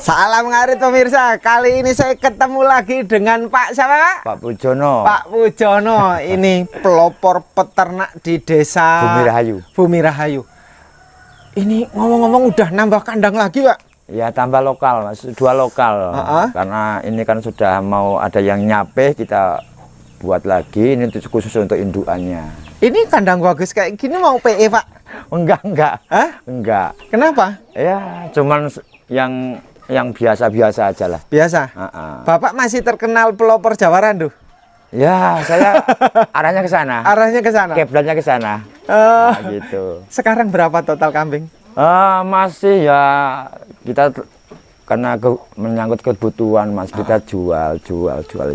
Salam ngarit pemirsa. Kali ini saya ketemu lagi dengan Pak siapa, Pak? Pak Pujono. Pak Pujono. Ini pelopor peternak di desa Bumi Rahayu. Bumi Rahayu. Ini ngomong-ngomong udah nambah kandang lagi, Pak? Ya tambah lokal, Mas. 2 lokal. Karena ini kan sudah mau ada yang nyape, kita buat lagi. Ini khusus untuk indukannya. Ini kandang bagus kayak gini mau PE, Pak? Enggak. Hah? Enggak. Kenapa? Ya, cuman yang biasa-biasa aja lah. Biasa. Bapak masih terkenal pelopor Jawa Randu. Ya, saya arahnya ke sana. Arahnya ke sana. Kiblatnya ke sana. Nah, gitu. Sekarang berapa total kambing? Masih ya kita karena menyangkut kebutuhan, Mas, kita jual.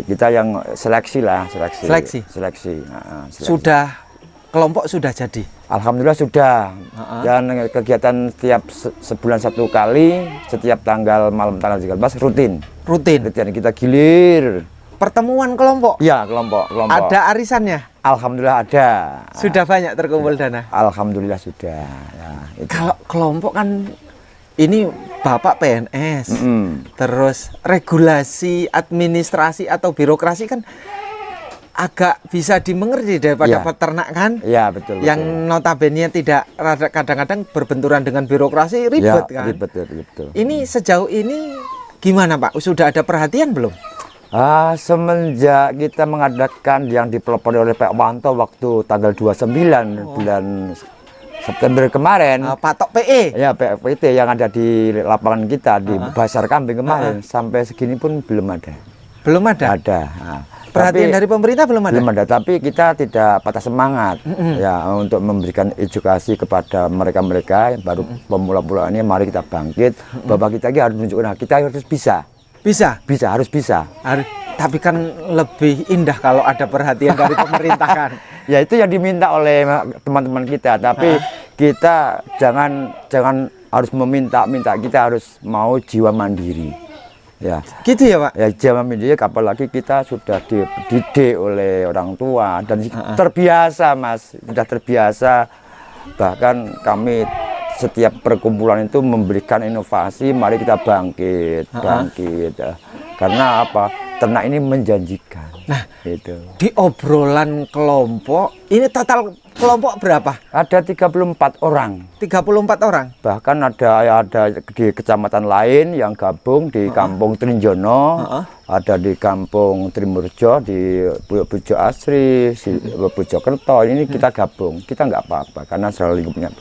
Kita yang seleksi lah, seleksi. Seleksi. Sudah kelompok sudah jadi. Alhamdulillah sudah. Dan kegiatan setiap sebulan 1 kali, setiap malam tanggal 13 rutin. Rutin. Kita gilir. Pertemuan kelompok. Ya, kelompok. Ada arisannya. Alhamdulillah ada. Sudah banyak terkumpul dana. Alhamdulillah sudah. Ya, itu. Kalau kelompok kan ini Bapak PNS. Terus regulasi administrasi atau birokrasi kan agak bisa dimengerti daripada peternak kan? Iya, betul. Yang notabene tidak kadang-kadang berbenturan dengan birokrasi ribet kan? Ribet, betul. Ini sejauh ini gimana, Pak? Sudah ada perhatian belum? Semenjak kita mengadakan yang dipelopori oleh Pak Wanto waktu tanggal 29 bulan September kemarin, Patok PE. Ya, PT yang ada di lapangan kita di Pasar Kambing kemarin, sampai segini pun belum ada. Belum ada? Ada. Perhatian dari pemerintah belum ada? Belum ada, tapi kita tidak patah semangat ya untuk memberikan edukasi kepada mereka-mereka yang baru pemula-pemula ini. Mari kita bangkit, bahwa kita harus menunjukkan kita harus bisa. Harus bisa. Tapi kan lebih indah kalau ada perhatian dari pemerintah kan. Ya, itu yang diminta oleh teman-teman kita. Tapi kita jangan harus meminta, kita harus mau jiwa mandiri. Ya, gitu ya, Pak. Ya, jiwa mandiri, apalagi kita sudah dididik oleh orang tua dan terbiasa, Mas. Sudah terbiasa. Bahkan kami setiap perkumpulan itu memberikan inovasi, mari kita bangkit. Karena apa? Ternak ini menjanjikan. Nah, itu. Di obrolan kelompok, ini total kelompok berapa? Ada 34 orang. 34 orang. Bahkan ada di kecamatan lain yang gabung di Kampung Trinjono, ada di Kampung Trimurjo, di Bojo Asri, Bojokerto. Ini kita gabung. Kita nggak apa-apa karena selalu lingkupnya.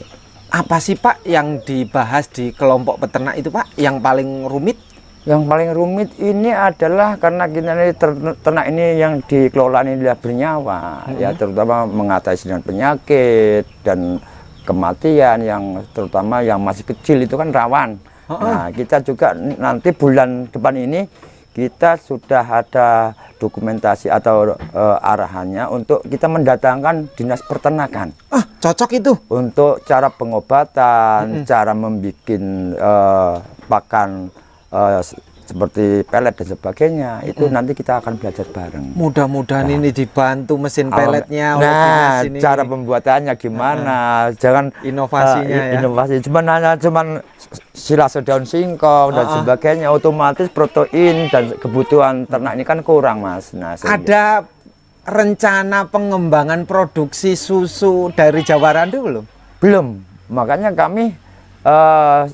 Apa sih, Pak, yang dibahas di kelompok peternak itu, Pak, yang paling rumit? Yang paling rumit ini adalah karena kita ini ternak ini yang dikelola ini adalah bernyawa, ya, terutama mengatasi dengan penyakit dan kematian yang terutama yang masih kecil itu kan rawan. Nah, kita juga nanti bulan depan ini kita sudah ada dokumentasi atau arahannya untuk kita mendatangkan dinas peternakan. Cocok itu untuk cara pengobatan, cara membuat pakan seperti pelet dan sebagainya. Itu nanti kita akan belajar bareng. Mudah-mudahan ini dibantu mesin peletnya. Nah, cara pembuatannya gimana? Jangan inovasinya inovasi cuman silase daun singkong dan sebagainya, otomatis protein dan kebutuhan ternak ini kan kurang, Mas. Nah, ada rencana pengembangan produksi susu dari Jawa Randu belum? Belum. Makanya kami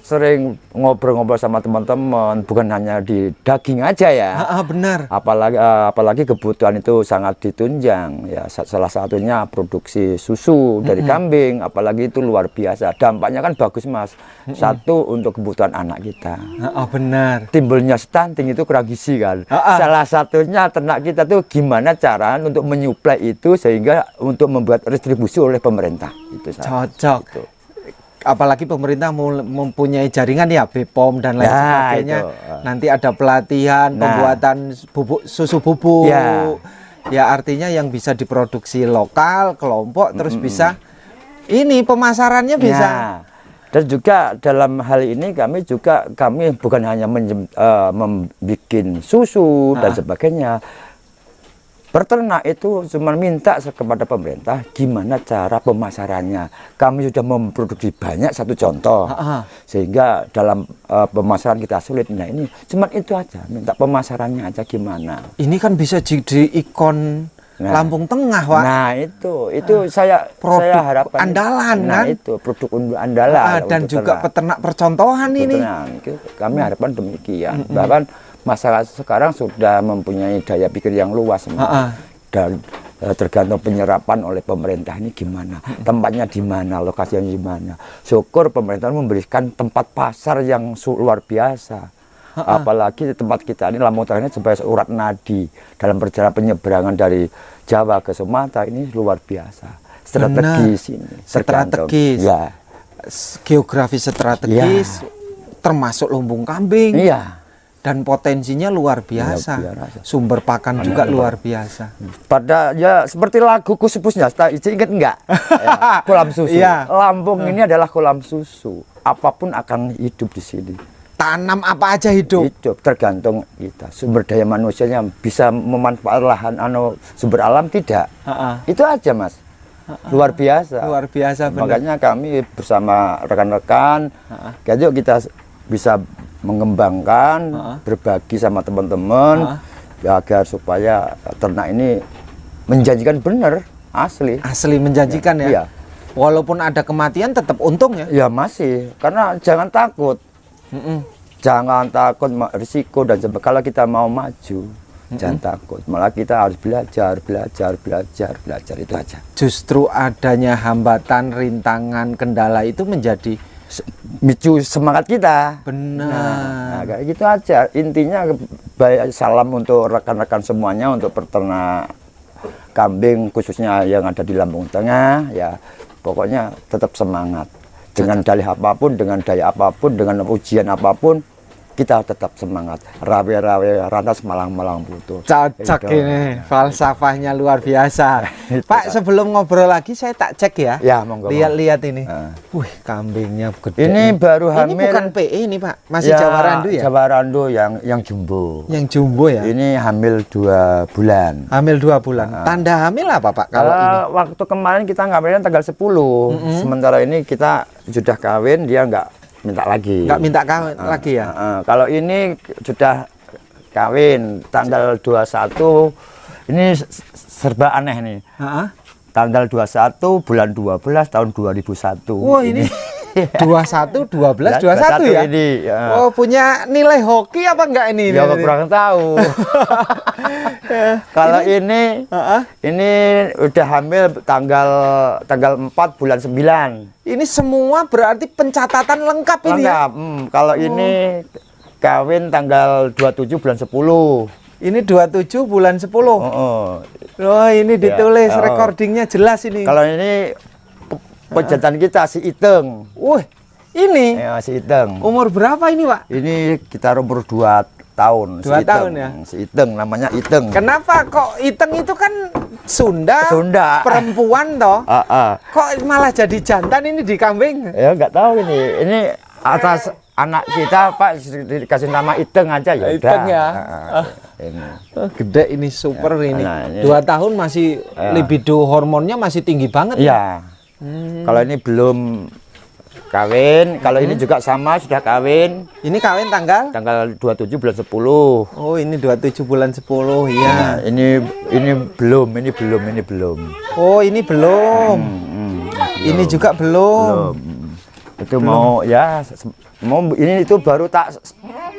sering ngobrol-ngobrol sama teman-teman, bukan hanya di daging aja ya. Benar. Apalagi kebutuhan itu sangat ditunjang ya. Salah satunya produksi susu dari kambing, apalagi itu luar biasa. Dampaknya kan bagus, Mas. Satu untuk kebutuhan anak kita. Benar. Timbulnya stunting itu kurang gizi kan. Salah satunya ternak kita tuh gimana cara untuk menyuplai itu sehingga untuk membuat distribusi oleh pemerintah. Itu cocok. Gitu. Apalagi pemerintah mempunyai jaringan ya, BPOM dan lain sebagainya. Nanti ada pelatihan pembuatan susu bubuk. Ya, artinya yang bisa diproduksi lokal, kelompok, terus bisa ini pemasarannya bisa. Dan juga dalam hal ini kami bukan hanya membuat susu dan sebagainya. Peternak itu cuma minta kepada pemerintah gimana cara pemasarannya. Kami sudah memproduksi banyak, satu contoh, sehingga dalam pemasaran kita sulit. Nah ini cuma itu aja, minta pemasarannya aja gimana. Ini kan bisa jadi ikon Lampung Tengah, Pak. Nah itu saya harapkan andalan nah, kan? itu produk andalan Dan juga peternak percontohan ini. Kami harapkan demikian. Bahkan masyarakat sekarang sudah mempunyai daya pikir yang luas, dan tergantung penyerapan oleh pemerintah ini gimana, tempatnya di mana, lokasinya di mana. Syukur pemerintah memberikan tempat pasar yang luar biasa. Apalagi di tempat kita ini Lampung Tengah ini sebagai urat nadi dalam perjalanan penyeberangan dari Jawa ke Sumatera, ini luar biasa. Strategis ini. Strategis. Ya. Geografi strategis, termasuk lumbung kambing. Iya. Dan potensinya luar biasa. Sumber pakan juga luar biasa. Pada ya seperti lagu Kusipusnya, ingat enggak? Ya, kolam susu. Iya. Lampung ini adalah kolam susu. Apapun akan hidup di sini. Tanam apa aja hidup. Tergantung kita. Sumber daya manusianya bisa memanfaatkan lahan sumber alam tidak. Itu aja, Mas. Luar biasa. Luar biasa benar. Makanya kami bersama rekan-rekan, yuk kita bisa mengembangkan, berbagi sama teman-teman, ya agar supaya ternak ini menjanjikan benar, asli. Asli menjanjikan ya. Iya. Walaupun ada kematian tetap untung ya. Ya masih, karena jangan takut. Jangan takut risiko dan kalau kita mau maju, jangan takut. Malah kita harus belajar itu aja. Justru adanya hambatan, rintangan, kendala itu menjadi micu semangat kita. Benar. Nah, kayak gitu aja. Intinya baik salam untuk rekan-rekan semuanya untuk peternak kambing khususnya yang ada di Lampung Tengah ya. Pokoknya tetap semangat. Dengan dalih apapun, dengan daya apapun, dengan ujian apapun, kita tetap semangat. Rawe-rawe rantas malang-malang butuh. Cocok ini, falsafahnya luar biasa. Pak, sebelum ngobrol lagi saya tak cek ya. Ya, monggo. Lihat-lihat ini. Wih, kambingnya gede. Ini baru hamil. Ini bukan PE ini, Pak. Masih ya, Jawa Randu ya? Jawa Randu yang jumbo. Yang jumbo ya? Ini hamil 2 bulan. Hamil 2 bulan. Tanda hamil apa, Pak? Kalau ini? Waktu kemarin kita ngambilnya tanggal 10. Sementara ini kita sudah kawin, dia nggak minta lagi. Nggak minta kawin lagi ya? Kalau ini sudah kawin tanggal 21, ini serba aneh nih. Tanggal 21 bulan 12 tahun 2001. Wah ini 21, 12, 21 ya? Ini, Oh punya nilai hoki apa enggak ini? Ya kurang tahu. Kalau ini udah hamil tanggal 4 bulan 9. Ini semua berarti pencatatan lengkap ini ya? Kalau ini kawin tanggal 27 bulan 10. Ini 27 bulan 10. Oh ini ditulis recordingnya jelas ini. Kalau ini pejantan kita si Iteng. Wih ini? Ya si Iteng. Umur berapa ini Pak? Ini kita umur 2 tahun. 2 tahun ya? Si Iteng, namanya Iteng. Kenapa kok Iteng itu kan Sunda, perempuan toh? Kok malah jadi jantan ini di kambing? Ya nggak tahu ini. Ini atas anak kita Pak dikasih nama Iteng aja ya. Iteng ya. Ini. Gede ini super ini. 2 tahun masih libido hormonnya masih tinggi banget. Iya. Kalau ini belum kawin, kalau ini juga sama sudah kawin. Ini kawin tanggal 27 bulan 10. Oh, ini 27 bulan 10, iya. Nah, ini belum. Oh, ini belum. Ini juga belum. Itu mau ya ini itu baru tak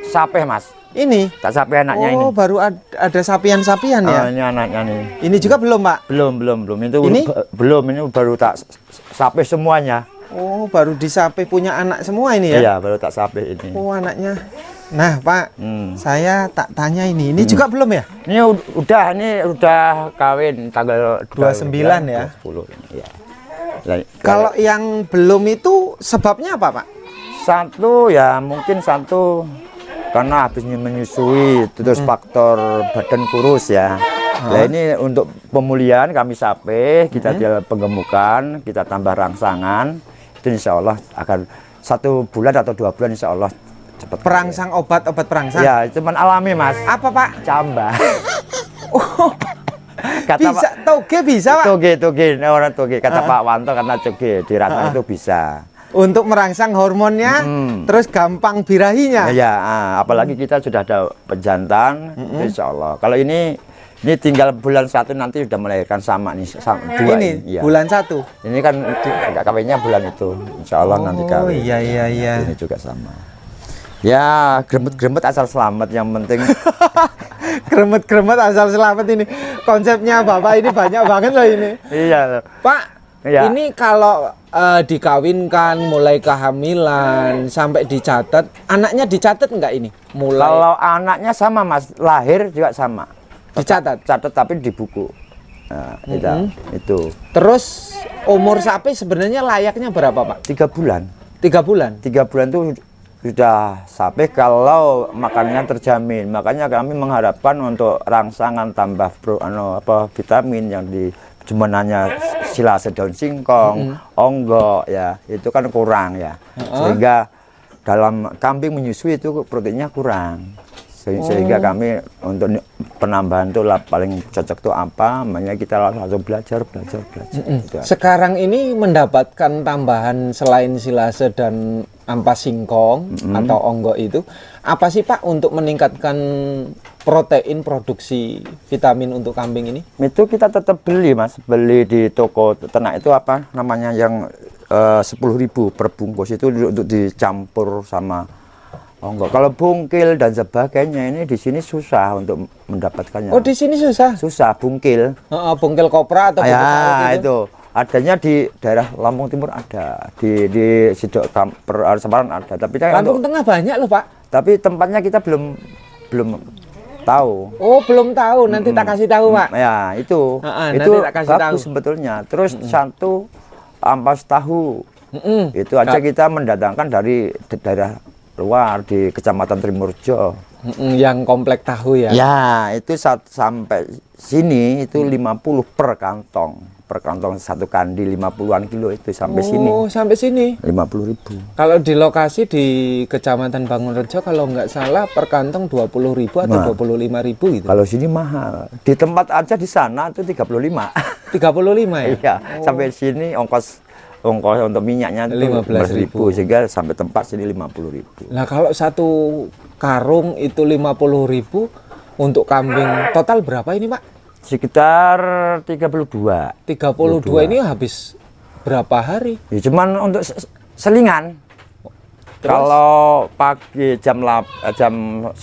sapeh, Mas. Ini tak sapeh anaknya ini. Oh, baru ada sapian-sapian ya? Ini anaknya nih. Ini juga belum, Pak? Belum. Itu ini? Belum, ini baru tak sapeh semuanya. Oh, baru disapih punya anak semua ini ya? Iya, baru tak sapih ini. Oh, anaknya. Nah, Pak, saya tak tanya ini juga belum ya? Ini udah kawin tanggal 29 ya? 10 ini, ya. Kalau yang belum itu sebabnya apa, Pak? Mungkin karena habisnya menyusui, terus faktor badan kurus ya. Nah ini untuk pemulihan kami sapih, kita penggemukan, kita tambah rangsangan. Itu insya Allah akan 1 bulan atau 2 bulan insya Allah cepat. Perangsang obat perangsang? Ya, cuman alami Mas. Apa Pak? Camba. Bisa, toge bisa Pak? Toge, orang toge. Kata Pak Wanto karena toge dirasa itu bisa. Untuk merangsang hormonnya, terus gampang birahinya. Ya, apalagi kita sudah ada pejantan, insya Allah. Kalau ini tinggal bulan 1 nanti sudah melahirkan sama nih, dua ini ya. bulan 1. Ini kan agak kawinnya bulan itu, insya Allah nanti kawin. Oh iya. Ini juga sama. Ya, gremet-gremet asal selamat yang penting. Gremet-gremet asal selamat ini. Konsepnya Bapak ini banyak banget loh ini. Iya. Pak, ya. Ini kalau dikawinkan, mulai kehamilan, sampai dicatat, anaknya dicatat nggak ini? Mulai. Kalau anaknya sama Mas, lahir juga sama. Dicatat? Catat tapi di buku. Nah, itu. Terus umur sapi sebenarnya layaknya berapa Pak? 3 bulan. 3 bulan? 3 bulan itu sudah sapi kalau makannya terjamin. Makanya kami mengharapkan untuk rangsangan tambah vitamin yang di cuma hanya silase daun singkong, onggo ya, itu kan kurang ya. Sehingga dalam kambing menyusui itu proteinnya kurang. Sehingga kami untuk penambahan itu paling cocok tuh apa, makanya kita langsung belajar. Gitu. Sekarang ini mendapatkan tambahan selain silase dan ampas singkong atau onggo itu, apa sih Pak untuk meningkatkan protein produksi vitamin untuk kambing ini? Itu kita tetap beli Mas, beli di toko ternak itu apa namanya yang 10.000 per bungkus itu untuk dicampur sama onggo. Kalau bungkil dan sebagainya ini di sini susah untuk mendapatkannya. Oh, di sini susah? Susah bungkil. Bungkil kopra atau bungkil ya, itu. Adanya di daerah Lampung Timur ada, di Sidok Semarang ada. Tapi Lampung Tengah banyak loh Pak. Tapi tempatnya kita belum tahu. Oh, belum tahu. Nanti tak kasih tahu Pak. Ya itu. Itu bagus sebetulnya. Terus satu ampas tahu. Itu aja kita mendatangkan dari daerah luar di Kecamatan Trimurjo. Yang komplek tahu ya? Ya, itu sampai sini itu 50 per kantong. Per kantong satu kandi 50-an kilo itu sampai sini. Oh, sampai sini. 50.000. Kalau di lokasi di Kecamatan Bangunrejo kalau nggak salah per kantong 20.000 atau 25.000 gitu. Kalau sini mahal. Di tempat aja di sana itu 35. 35 ya? Iya, sampai sini ongkos untuk minyaknya 15.000 sehingga sampai tempat sini 50.000. Nah, kalau satu karung itu 50.000 untuk kambing total berapa ini, Pak? Sekitar 32. 32 ini habis berapa hari? Ya, cuman untuk selingan. Terus? Kalau pagi jam 9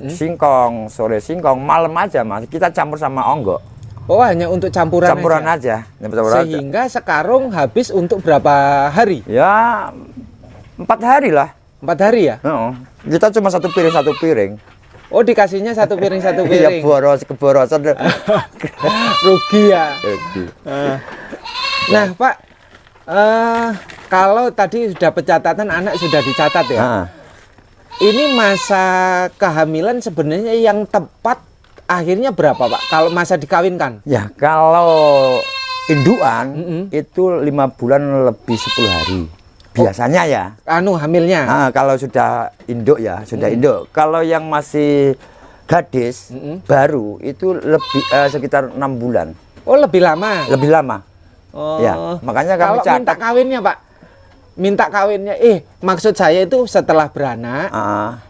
singkong, sore singkong, malam aja Mas. Kita campur sama onggo. Oh, hanya untuk campuran aja. Sehingga sekarung habis untuk berapa hari? Ya 4 hari lah. 4 hari ya? Kita cuma satu piring. Oh, dikasihnya satu piring. Iya, keborosan. Rugi ya. Nah, Pak, kalau tadi sudah pencatatan anak sudah dicatat ya. Ini masa kehamilan sebenarnya yang tepat akhirnya berapa, Pak? Kalau masa dikawinkan? Ya, kalau induan itu 5 bulan lebih 10 hari. Biasanya ya. Hamilnya. Kalau sudah induk ya, induk. Kalau yang masih gadis baru itu lebih sekitar 6 bulan. Oh, lebih lama. Lebih lama. Oh. Ya, makanya kami kalau minta kawinnya, Pak. Minta kawinnya, maksud saya itu setelah beranak,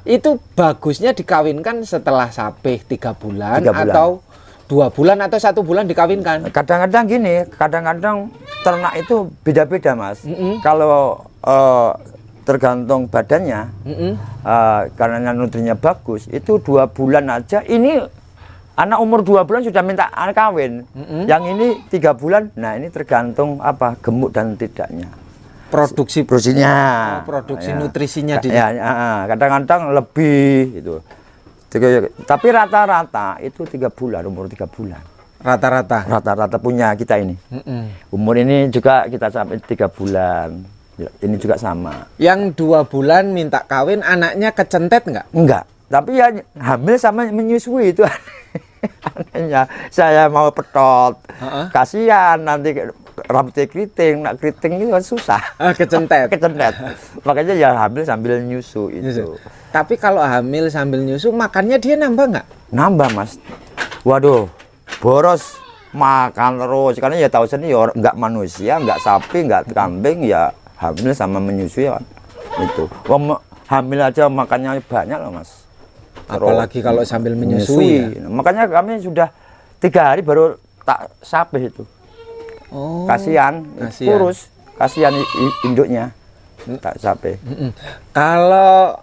itu bagusnya dikawinkan setelah sampai 3 bulan, atau 2 bulan atau 1 bulan dikawinkan. Kadang-kadang gini, kadang-kadang ternak itu beda-beda Mas. Kalau tergantung badannya, karena nutrinya bagus, itu 2 bulan aja. Ini anak umur 2 bulan sudah minta kawin. Yang ini 3 bulan, nah ini tergantung apa gemuk dan tidaknya. Produksinya, produksi nutrisinya di. Kadang-kadang lebih itu. Tapi rata-rata itu 3 bulan, umur 3 bulan. Rata-rata punya kita ini. Umur ini juga kita sampai 3 bulan. Ini juga sama. Yang 2 bulan minta kawin, anaknya kecentet nggak? Enggak. Tapi ya hamil sama menyusui itu. Anehnya saya mau petot. Kasihan nanti rambutnya keriting, nak keriting itu kan susah. Kecentet. Makanya ya hamil sambil nyusu itu. Tapi kalau hamil sambil nyusu, makannya dia nambah nggak? Nambah Mas. Waduh, boros makan terus karena ya tahu sendiri ya nggak manusia, nggak sapi, nggak kambing ya hamil sama menyusui kan itu. Hamil aja makannya banyak loh Mas. Apalagi kalau sambil menyusui. Ya? Makanya kami sudah 3 hari baru tak sapi itu. Oh, kasihan, kurus, kasihan induknya tak sapi. Kalau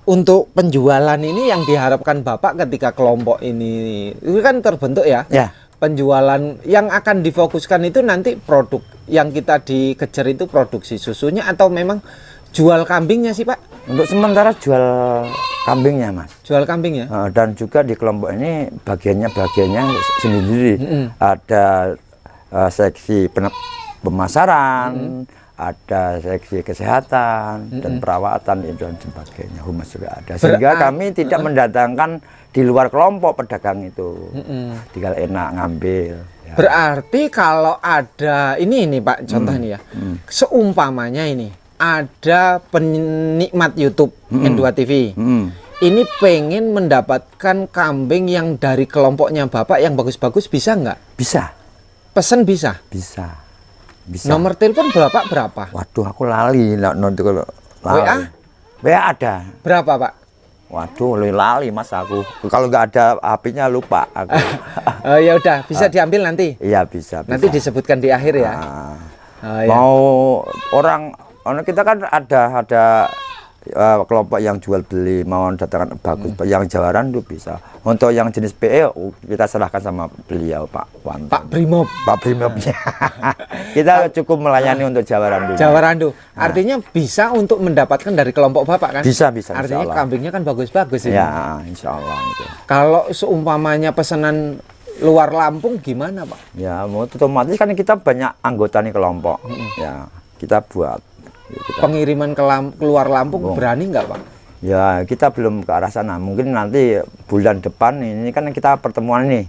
untuk penjualan ini yang diharapkan Bapak ketika kelompok ini itu kan terbentuk ya. Ya. Penjualan yang akan difokuskan itu nanti produk yang kita dikejar itu produksi susunya atau memang jual kambingnya sih Pak? Untuk sementara jual kambingnya Mas. Jual kambing ya? Dan juga di kelompok ini bagiannya sendiri. Ada seksi pemasaran, ada seksi kesehatan dan perawatan dan sebagainya. Humas juga ada. Sehingga kami tidak mendatangkan di luar kelompok pedagang itu. Tinggal enak ngambil. Ya. Berarti kalau ada ini Pak contoh nih ya. Seumpamanya ini ada penikmat YouTube N2 TV. Ini pengen mendapatkan kambing yang dari kelompoknya Bapak yang bagus-bagus bisa nggak? Bisa. Pesen bisa? Bisa. Nomor telepon Bapak berapa? Waduh, aku lali. WA? WA ada. Berapa Pak? Waduh, lali Mas aku. Kalau nggak ada HP-nya lupa aku. Ya udah, bisa diambil nanti. Iya bisa. Nanti disebutkan di akhir ya. Ya. Mau orang kita kan ada kelompok yang jual beli mau datangkan bagus, yang jawaran itu bisa. Untuk yang jenis PE kita serahkan sama beliau Pak Wanto. Pak Brimob. Pak Brimobnya. Kita cukup melayani untuk jawaran dulu. Jawaran dulu. Artinya bisa untuk mendapatkan dari kelompok Bapak kan? Bisa. Artinya kambingnya kan bagus-bagus ini. Ya, insya Allah itu. Kalau seumpamanya pesanan luar Lampung gimana Pak? Ya, otomatis kan kita banyak anggota nih kelompok. Ya, kita buat. Pengiriman keluar Lampung berani nggak Pak? Ya kita belum ke arah sana. Mungkin nanti bulan depan ini kan kita pertemuan nih.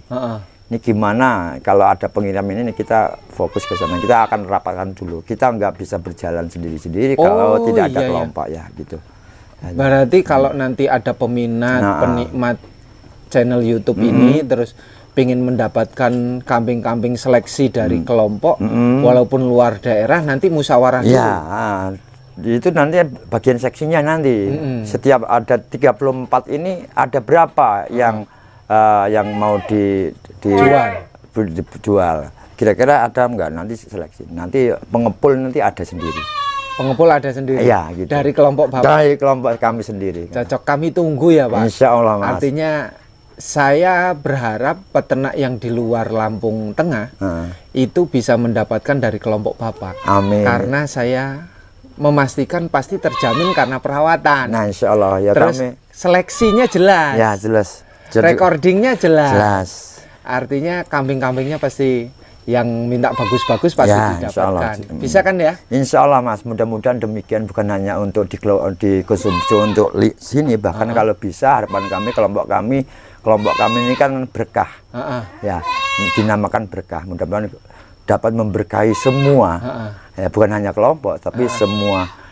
Ini gimana kalau ada pengiriman ini kita fokus ke sana. Kita akan rapatkan dulu. Kita nggak bisa berjalan sendiri-sendiri kalau tidak ada kelompok ya gitu. Berarti kalau nanti ada peminat, penikmat channel YouTube ini terus pengen mendapatkan kambing-kambing seleksi dari kelompok walaupun luar daerah nanti musyawarah dulu. Ya, itu nanti bagian seksinya nanti. Setiap ada 34 ini ada berapa yang mau dijual. Kira-kira ada enggak nanti seleksi. Nanti pengepul nanti ada sendiri. Pengepul ada sendiri? Iya, gitu. Dari kelompok Bapak? Dari kelompok kami sendiri. Cocok, kami tunggu ya Pak. Insya Allah Mas. Artinya saya berharap peternak yang di luar Lampung Tengah itu bisa mendapatkan dari kelompok Bapak. Amin. Karena saya memastikan pasti terjamin karena perawatan. Nah, insya Allah ya. Terus kami seleksinya jelas. Ya jelas. Recordingnya jelas. Jelas. Artinya kambing-kambingnya pasti yang minta bagus-bagus pasti ya, didapatkan. Bisa kan ya? Insya Allah Mas. Mudah-mudahan demikian, bukan hanya untuk dikonsumsi untuk sini, bahkan kalau bisa harapan kami kelompok kami ini kan berkah. Ya, dinamakan berkah. Mudah-mudahan dapat memberkahi semua. Ya, bukan hanya kelompok, tapi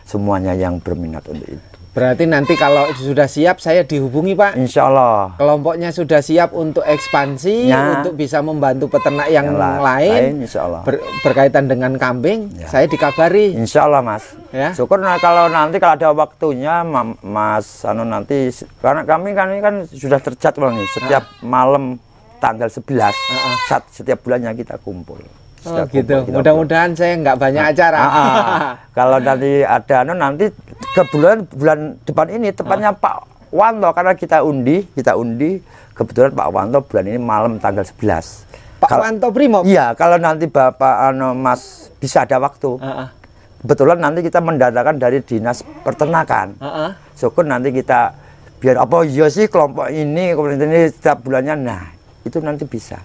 semuanya yang berminat untuk itu. Berarti nanti kalau sudah siap saya dihubungi Pak. Insya Allah. Kelompoknya sudah siap untuk ekspansi, untuk bisa membantu peternak yang lain. Insya Allah. Berkaitan dengan kambing, saya dikabari. Insya Allah Mas. Ya. Syukur kalau nanti kalau ada waktunya Mas nanti, karena kami kan sudah terjadwal nih setiap malam tanggal 11 setiap bulannya kita kumpul. Oh gitu. Mudah-mudahan saya nggak banyak acara. Kalau nanti ada nanti ke bulan depan ini tepatnya Pak Wanto, karena kita undi kebetulan Pak Wanto bulan ini malam tanggal 11. Pak Wanto Brimob. Iya, kalau nanti Bapak Mas bisa ada waktu. Kebetulan nanti kita mendatangkan dari Dinas Peternakan. Syukur nanti kita biar apa iya sih kelompok ini setiap bulannya. Nah, itu nanti bisa.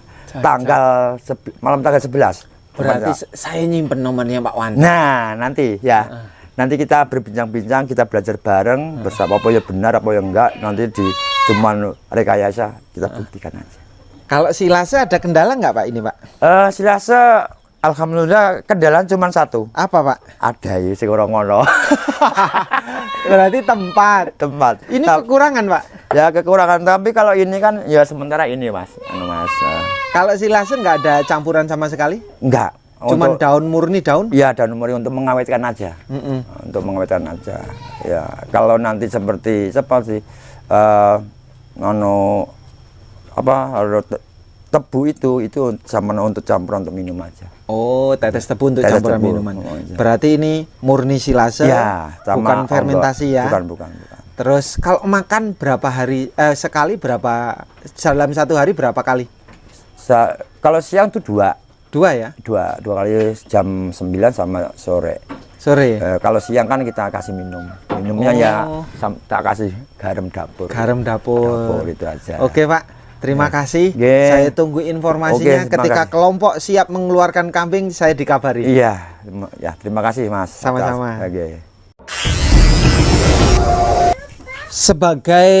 Malam tanggal 11. Berarti saya nyimpen nomornya Pak Wanto. Nah, nanti ya. Nanti kita berbincang-bincang, kita belajar bareng bersama apa yang benar, apa yang enggak. Nanti cuman rekayasa kita buktikan aja. Kalau silase ada kendala nggak Pak ini Pak? Silase Alhamdulillah kendala cuma satu. Apa, Pak? Ada ya sing ora ngono. Berarti tempat. Tempat. Ini kekurangan, Pak. Ya kekurangan, tapi kalau ini kan ya sementara ini Mas. Mas. Kalau silase nggak ada campuran sama sekali? Enggak. Cuman daun murni daun? Iya, daun murni untuk mengawetkan aja. Untuk mengawetkan aja. Ya, kalau nanti seperti tebu itu sama untuk campuran untuk minum aja. Oh, tetes tebu untuk campuran minuman. Berarti ini murni silase, ya, bukan fermentasi ya? Bukan. Terus kalau makan berapa hari sekali, berapa dalam satu hari berapa kali? Kalau siang itu dua ya? Dua kali jam 9 sama sore. Kalau siang kan kita kasih minumnya ya tak kasih garam dapur itu aja. Oke, Pak. Terima kasih. Saya tunggu informasinya. Ketika kelompok siap mengeluarkan kambing, saya dikabari. Iya, ya terima kasih Mas. Sama-sama. Sebagai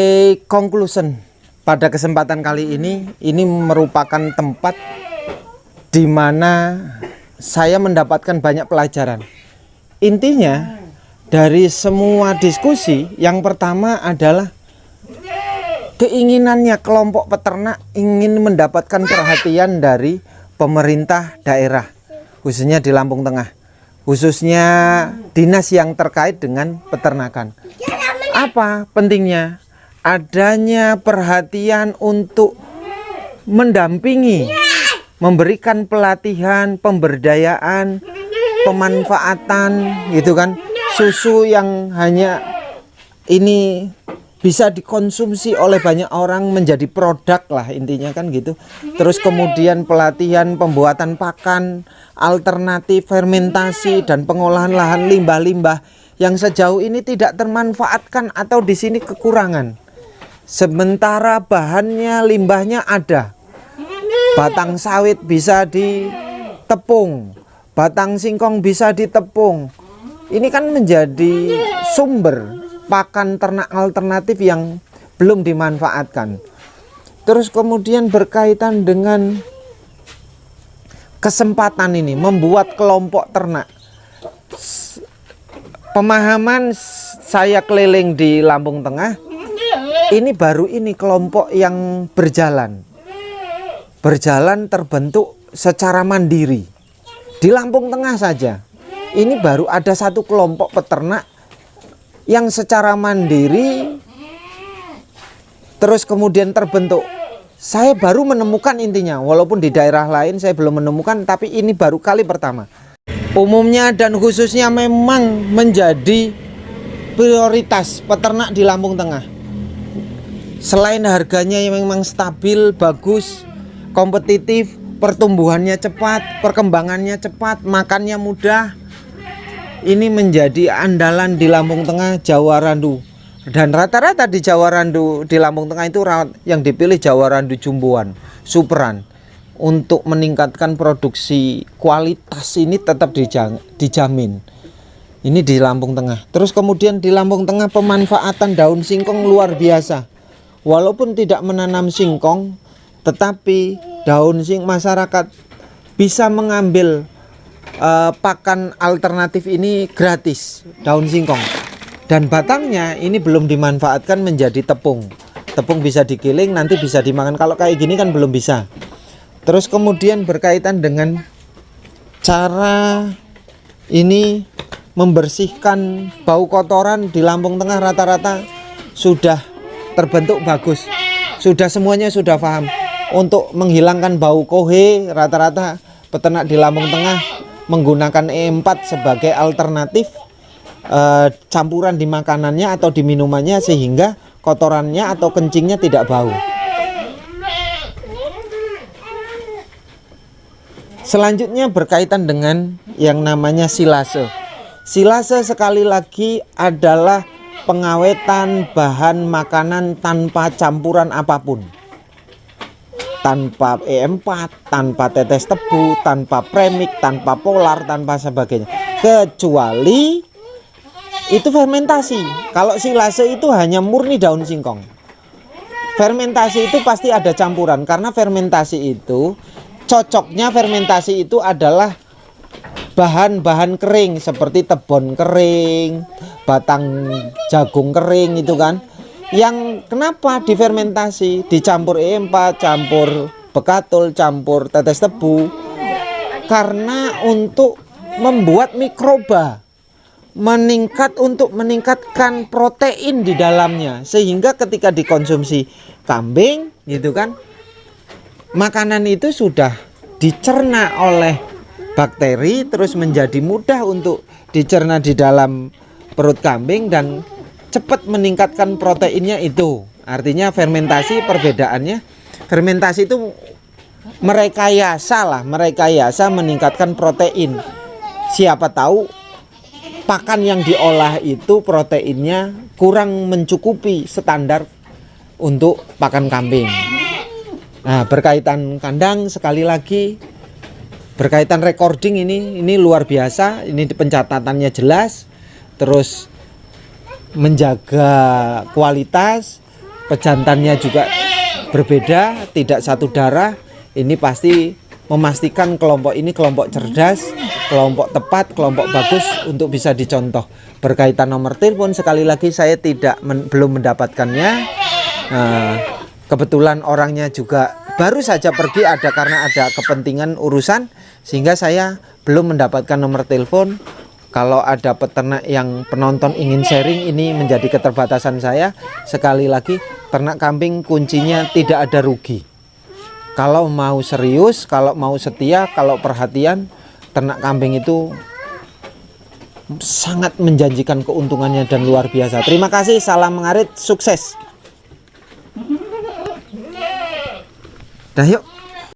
conclusion pada kesempatan kali ini merupakan tempat di mana saya mendapatkan banyak pelajaran. Intinya dari semua diskusi, yang pertama adalah keinginannya kelompok peternak ingin mendapatkan perhatian dari pemerintah daerah, khususnya di Lampung Tengah, khususnya dinas yang terkait dengan peternakan. Apa pentingnya? Adanya perhatian untuk mendampingi, memberikan pelatihan, pemberdayaan, pemanfaatan, gitu kan, susu yang hanya ini bisa dikonsumsi oleh banyak orang menjadi produk lah, intinya kan gitu. Terus kemudian pelatihan pembuatan pakan alternatif, fermentasi dan pengolahan lahan limbah-limbah yang sejauh ini tidak termanfaatkan atau di sini kekurangan. Sementara bahannya, limbahnya ada. Batang sawit bisa ditepung, batang singkong bisa ditepung. Ini kan menjadi sumber pakan ternak alternatif yang belum dimanfaatkan. Terus kemudian berkaitan dengan kesempatan ini membuat kelompok ternak. Pemahaman saya keliling di Lampung Tengah, ini baru ini kelompok yang berjalan terbentuk secara mandiri. Di Lampung Tengah saja ini baru ada satu kelompok peternak yang secara mandiri terus kemudian terbentuk. Saya baru menemukan intinya, walaupun di daerah lain saya belum menemukan, tapi ini baru kali pertama. Umumnya dan khususnya memang menjadi prioritas peternak di Lampung Tengah. Selain harganya yang memang stabil, bagus, kompetitif, pertumbuhannya cepat, perkembangannya cepat, makannya mudah, ini menjadi andalan di Lampung Tengah, Jawa Randu. Dan rata-rata di Jawa Randu, di Lampung Tengah itu yang dipilih Jawa Randu jumboan, superan. Untuk meningkatkan produksi kualitas ini tetap dijamin. Ini di Lampung Tengah. Terus kemudian di Lampung Tengah pemanfaatan daun singkong luar biasa. Walaupun tidak menanam singkong, tetapi daun masyarakat bisa mengambil pakan alternatif ini gratis, daun singkong. Dan batangnya ini belum dimanfaatkan menjadi tepung. Tepung bisa digiling, nanti bisa dimakan. Kalau kayak gini kan belum bisa. Terus kemudian berkaitan dengan cara ini membersihkan bau kotoran di Lampung Tengah, rata-rata sudah terbentuk bagus. Sudah semuanya sudah paham. Untuk menghilangkan bau kohe, rata-rata peternak di Lampung Tengah menggunakan E4 sebagai alternatif campuran di makanannya atau di minumannya, sehingga kotorannya atau kencingnya tidak bau. Selanjutnya berkaitan dengan yang namanya silase. Silase sekali lagi adalah pengawetan bahan makanan tanpa campuran apapun. Tanpa E4, tanpa tetes tebu, tanpa premik, tanpa polar, tanpa sebagainya. Kecuali itu fermentasi. Kalau silase itu hanya murni daun singkong. Fermentasi itu pasti ada campuran, karena fermentasi itu cocoknya fermentasi itu adalah bahan-bahan kering seperti tebon kering, batang jagung kering itu kan. Yang kenapa difermentasi, dicampur E4, campur bekatul, campur tetes tebu? Karena untuk membuat mikroba untuk meningkatkan protein di dalamnya, sehingga ketika dikonsumsi kambing gitu kan, makanan itu sudah dicerna oleh bakteri terus menjadi mudah untuk dicerna di dalam perut kambing dan cepat meningkatkan proteinnya itu. Artinya fermentasi, perbedaannya fermentasi itu merekayasa meningkatkan protein. Siapa tahu pakan yang diolah itu proteinnya kurang mencukupi standar untuk pakan kambing. Nah, berkaitan kandang sekali lagi, berkaitan recording ini luar biasa. Ini pencatatannya jelas, terus menjaga kualitas, pejantannya juga berbeda, tidak satu darah. Ini pasti memastikan kelompok ini kelompok cerdas, kelompok tepat, kelompok bagus untuk bisa dicontoh. Berkaitan nomor telepon sekali lagi saya belum mendapatkannya. Kebetulan orangnya juga baru saja pergi karena ada kepentingan urusan, sehingga saya belum mendapatkan nomor telepon. Kalau ada peternak yang penonton ingin sharing, ini menjadi keterbatasan saya. Sekali lagi, ternak kambing kuncinya tidak ada rugi. Kalau mau serius, kalau mau setia, kalau perhatian, ternak kambing itu sangat menjanjikan keuntungannya dan luar biasa. Terima kasih, salam mengarit, sukses. Dah yuk.